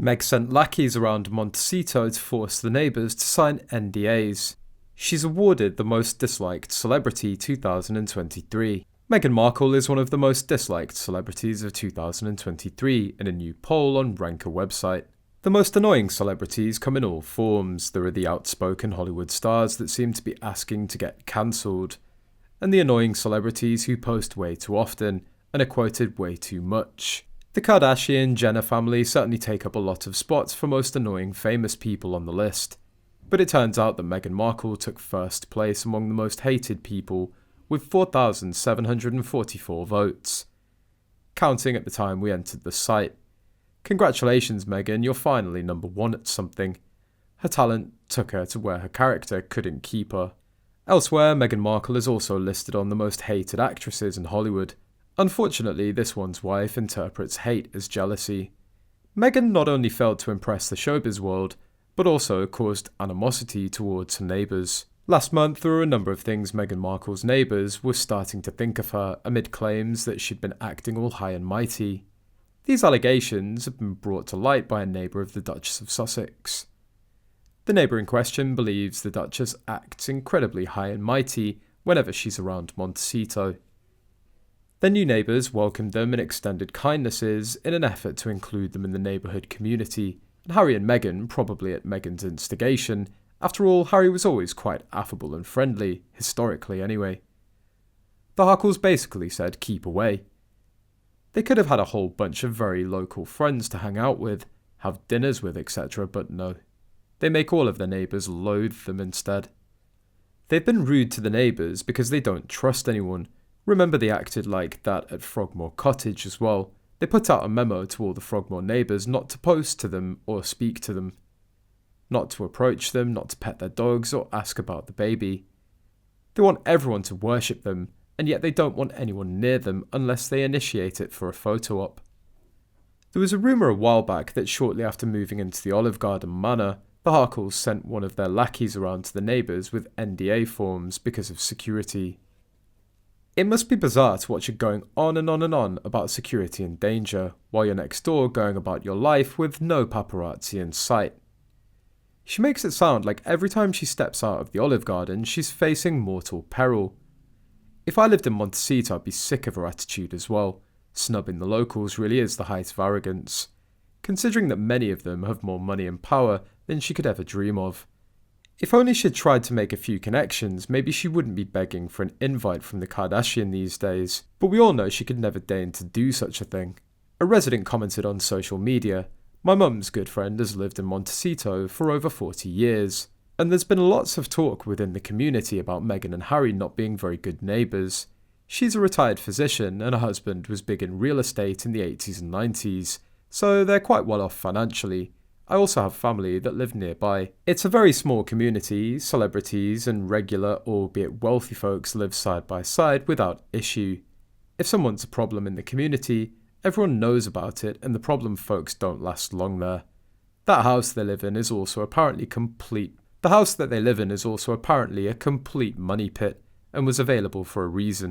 Meg sent lackeys around Montecito to force the neighbours to sign NDAs. She's awarded the Most Disliked Celebrity 2023. Meghan Markle is one of the most disliked celebrities of 2023 in a new poll on Ranker website. The most annoying celebrities come in all forms. There are the outspoken Hollywood stars that seem to be asking to get cancelled, and the annoying celebrities who post way too often and are quoted way too much. The Kardashian-Jenner family certainly take up a lot of spots for most annoying famous people on the list, but it turns out that Meghan Markle took first place among the most hated people with 4,744 votes, counting at the time we entered the site. Congratulations, Meghan, you're finally number one at something. Her talent took her to where her character couldn't keep her. Elsewhere, Meghan Markle is also listed on the most hated actresses in Hollywood. Unfortunately, this one's wife interprets hate as jealousy. Meghan not only failed to impress the showbiz world, but also caused animosity towards her neighbours. Last month, there were a number of things Meghan Markle's neighbours were starting to think of her amid claims that she'd been acting all high and mighty. These allegations have been brought to light by a neighbour of the Duchess of Sussex. The neighbour in question believes the Duchess acts incredibly high and mighty whenever she's around Montecito. Their new neighbours welcomed them and extended kindnesses in an effort to include them in the neighbourhood community, and Harry and Meghan, probably at Meghan's instigation. After all, Harry was always quite affable and friendly, historically anyway. The Harkles basically said keep away. They could have had a whole bunch of very local friends to hang out with, have dinners with, etc., but no. They make all of their neighbours loathe them instead. They've been rude to the neighbours because they don't trust anyone. Remember, they acted like that at Frogmore Cottage as well. They put out a memo to all the Frogmore neighbours not to post to them or speak to them. Not to approach them, not to pet their dogs or ask about the baby. They want everyone to worship them, and yet they don't want anyone near them unless they initiate it for a photo op. There was a rumour a while back that shortly after moving into the Olive Garden manor, the Harkles sent one of their lackeys around to the neighbours with NDA forms because of security. It must be bizarre to watch it going on and on and on about security and danger, while you're next door going about your life with no paparazzi in sight. She makes it sound like every time she steps out of the Olive Garden, she's facing mortal peril. If I lived in Montecito, I'd be sick of her attitude as well. Snubbing the locals really is the height of arrogance, considering that many of them have more money and power than she could ever dream of. If only she'd tried to make a few connections, maybe she wouldn't be begging for an invite from the Kardashian these days, but we all know she could never deign to do such a thing. A resident commented on social media, "My mum's good friend has lived in Montecito for over 40 years, and there's been lots of talk within the community about Meghan and Harry not being very good neighbours. She's a retired physician and her husband was big in real estate in the 80s and 90s, so they're quite well off financially. I also have family that live nearby. It's a very small community, celebrities and regular, albeit wealthy folks live side by side without issue. If someone's a problem in the community, everyone knows about it and the problem folks don't last long there. The house that they live in is also apparently a complete money pit and was available for a reason.